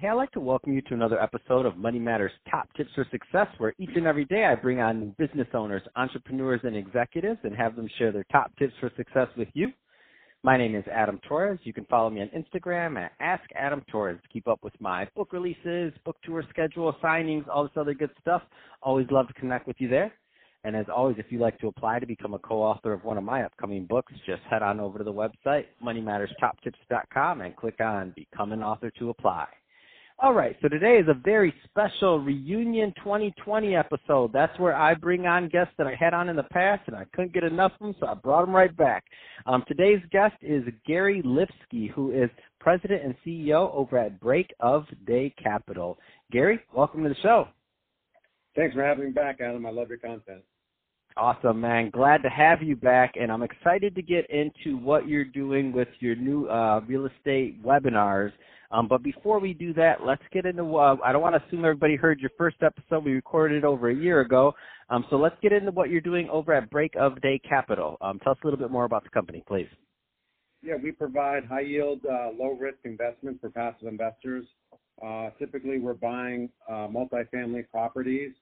Hey, I'd like to welcome you to another episode of Money Matters Top Tips for Success, where each and every day I bring on business owners, entrepreneurs, and executives and have them share their top tips for success with you. My name is Adam Torres. You can follow me on Instagram at AskAdamTorres to keep up with my book releases, book tour schedule, signings, all this other good stuff. Always love to connect with you there. And as always, if you'd like to apply to become a co-author of one of my upcoming books, just head on over to the website, moneymatterstoptips.com, and click on Become an Author to apply. All right, so today is a very special Reunion 2020 episode. That's where I bring on guests that I had on in the past, and I couldn't get enough of them, so I brought them right back. Today's guest is Gary Lipsky, who is President and CEO over at Break of Day Capital. Gary, welcome to the show. Thanks for having me back, Adam. I love your content. Awesome, man. Glad to have you back, and I'm excited to get into what you're doing with your new real estate webinars. But before we do that, let's get into I don't want to assume everybody heard your first episode. We recorded it over a year ago. So let's get into what you're doing over at Break of Day Capital. Tell us a little bit more about the company, please. Yeah, we provide high-yield, low-risk investments for passive investors. Typically, we're buying multifamily properties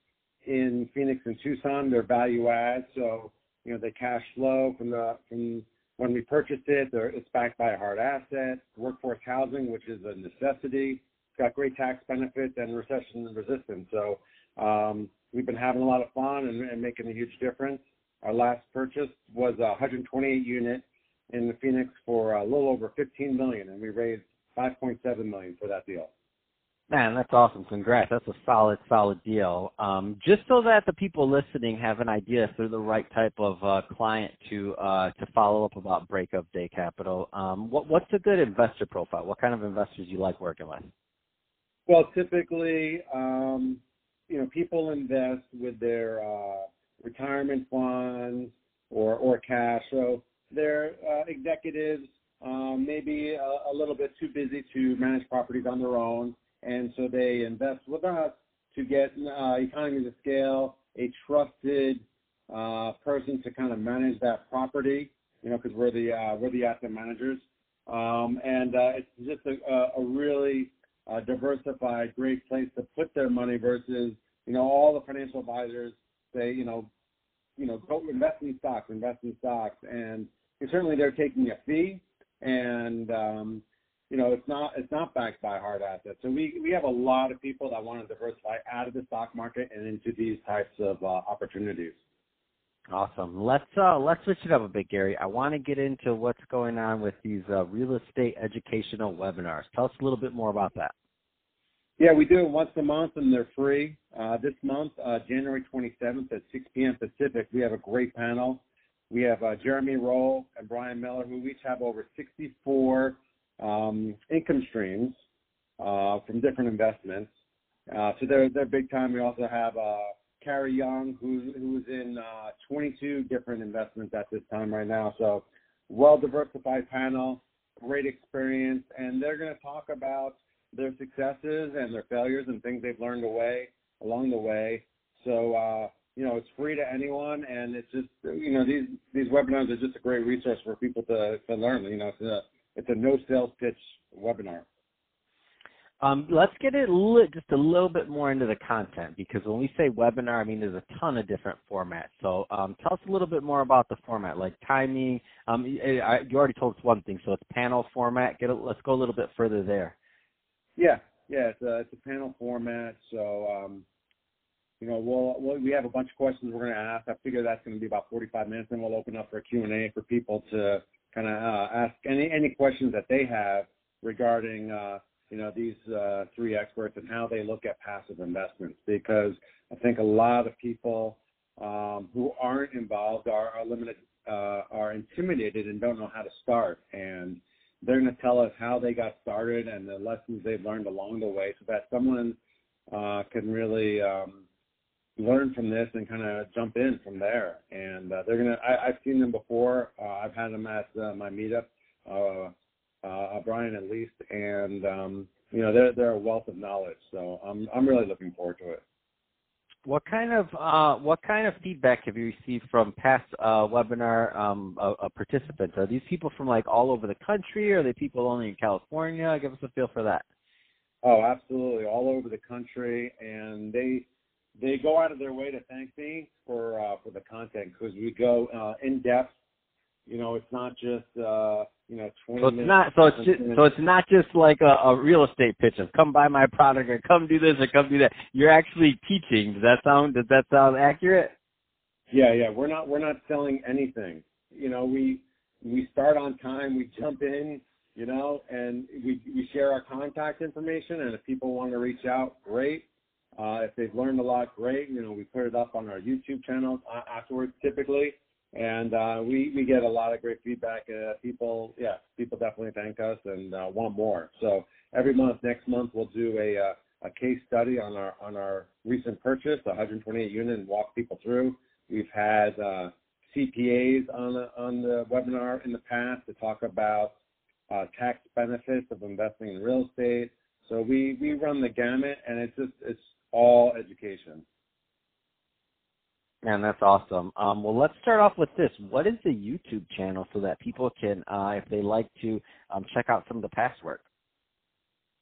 in Phoenix and Tucson. They're value add, so they cash flow from when we purchased it. It's backed by a hard asset. Workforce housing, which is a necessity. It's got great tax benefits and recession resistance. So we've been having a lot of fun and making a huge difference. Our last purchase was a 128 unit in the Phoenix for a little over $15 million, and we raised $5.7 million for that deal. Man, that's awesome. Congrats. That's a solid deal. Just so that the people listening have an idea if they're the right type of client to follow up about Break of Day Capital, what's a good investor profile? What kind of investors you like working with? Well, typically, people invest with their retirement funds or cash. So they're executives, maybe a little bit too busy to manage properties on their own. And so they invest with us to get economies of scale, a trusted person to kind of manage that property, because we're the asset managers. It's just a really diversified, great place to put their money versus, all the financial advisors say, go invest in stocks. And certainly they're taking a fee, and it's not backed by hard assets. So we have a lot of people that want to diversify out of the stock market and into these types of opportunities. Awesome. Let's switch it up a bit, Gary. I want to get into what's going on with these real estate educational webinars. Tell us a little bit more about that. Yeah, we do it once a month, and they're free. This month, January 27th at 6 p.m. Pacific, we have a great panel. We have Jeremy Roll and Brian Miller, who each have over 64 income streams from different investments. So they're big time. We also have Carrie Young, who's in 22 different investments at this time right now. So well-diversified panel, great experience, and they're going to talk about their successes and their failures and things they've learned along the way. So, it's free to anyone, and it's just, these webinars are just a great resource for people to learn. It's a no sales pitch webinar. Let's get just a little bit more into the content, because when we say webinar, there's a ton of different formats. So tell us a little bit more about the format, like timing. You already told us one thing, so it's panel format. Let's go a little bit further there. Yeah, it's a panel format. So, we have a bunch of questions we're going to ask. I figure that's going to be about 45 minutes, and we'll open up for a Q&A for people to kind of ask any questions that they have regarding, these three experts and how they look at passive investments, because I think a lot of people who aren't involved are limited, are intimidated and don't know how to start. And they're going to tell us how they got started and the lessons they've learned along the way, so that someone can really learn from this and kind of jump in from there. And I've seen them before. I've had them at my meetup, Brian at least, and they're a wealth of knowledge. So I'm really looking forward to it. What kind of feedback have you received from past webinar participants? Are these people from all over the country? Or are they people only in California? Give us a feel for that. Oh, absolutely, all over the country, and they go out of their way to thank me for the content, because we go in depth. You know, it's not just 20 So it's minutes. not so it's not just like a real estate pitch of come buy my product or come do this or come do that. You're actually teaching. Does that sound accurate? Yeah. We're not selling anything. You know, we start on time. We jump in. You know, and we share our contact information. And if people want to reach out, great. If they've learned a lot, great. You know, we put it up on our YouTube channel afterwards, typically. And we get a lot of great feedback. People definitely thank us and want more. So every month, next month, we'll do a case study on our recent purchase, the 128 unit, and walk people through. We've had CPAs on the webinar in the past to talk about tax benefits of investing in real estate. So we run the gamut, and it's all education. Man, that's awesome. Well, let's start off with this. What is the YouTube channel so that people can, if they like to, check out some of the past work?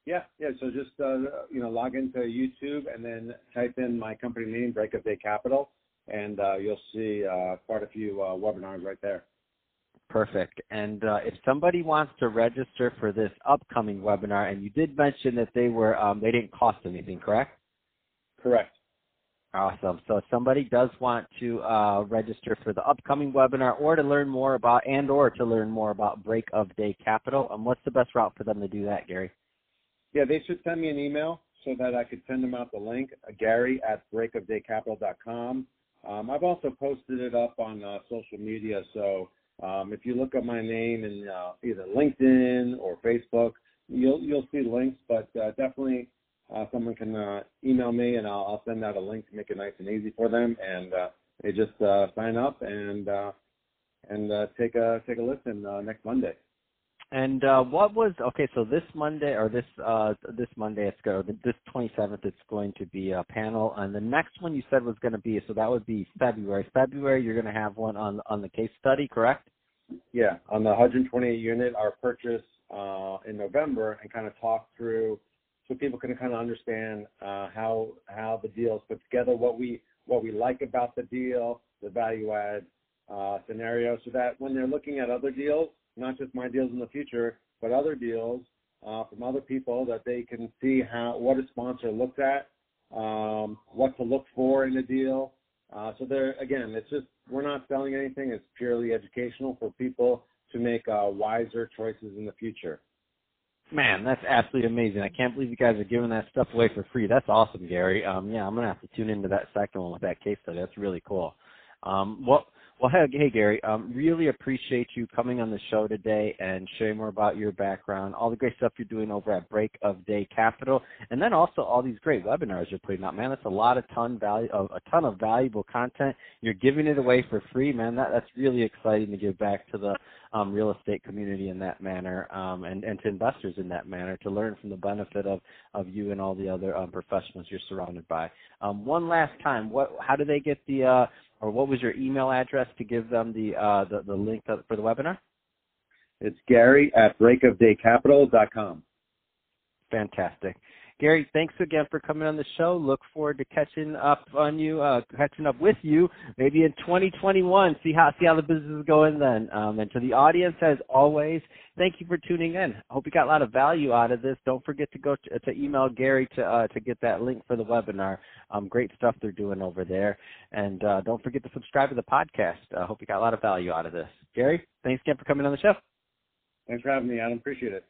Yeah. So just log into YouTube and then type in my company name, Break of Day Capital, and you'll see quite a few webinars right there. Perfect. And if somebody wants to register for this upcoming webinar, and you did mention that they didn't cost anything, correct? Correct. Awesome. So if somebody does want to register for the upcoming webinar or to learn more about Break of Day Capital, what's the best route for them to do that, Gary? Yeah, they should send me an email so that I could send them out the link, Gary@breakofdaycapital.com. I've also posted it up on social media, so if you look up my name in either LinkedIn or Facebook, you'll see links, but definitely someone can email me, and I'll send out a link to make it nice and easy for them, and they just sign up and take a listen next Monday. And so this Monday or this Monday this 27th it's going to be a panel, and the next one you said was going to be, so that would be February. February you're going to have one on the case study, correct? Yeah, on the 128 unit, our purchase in November, and kind of talk through so people can kind of understand how the deal is put together, what we like about the deal, the value add scenario, so that when they're looking at other deals, not just my deals in the future, but other deals from other people, that they can see what a sponsor looks at, what to look for in a deal. So it's just, we're not selling anything. It's purely educational for people to make wiser choices in the future. Man, that's absolutely amazing. I can't believe you guys are giving that stuff away for free. That's awesome, Gary. I'm going to have to tune into that second one with that case study. That's really cool. Well, hey, Gary, really appreciate you coming on the show today and sharing more about your background, all the great stuff you're doing over at Break of Day Capital, and then also all these great webinars you're putting out. Man, that's a ton of valuable content. You're giving it away for free, man. That's really exciting to give back to the real estate community in that manner, and to investors in that manner, to learn from the benefit of you and all the other professionals you're surrounded by. One last time, how do they get or what was your email address to give them the link for the webinar? It's Gary@breakofdaycapital.com. Fantastic. Gary, thanks again for coming on the show. Look forward to catching up with you maybe in 2021. See how the business is going then. And to the audience, as always, thank you for tuning in. I hope you got a lot of value out of this. Don't forget to go to email Gary to get that link for the webinar. Great stuff they're doing over there. And don't forget to subscribe to the podcast. I hope you got a lot of value out of this. Gary, thanks again for coming on the show. Thanks for having me, Adam. Appreciate it.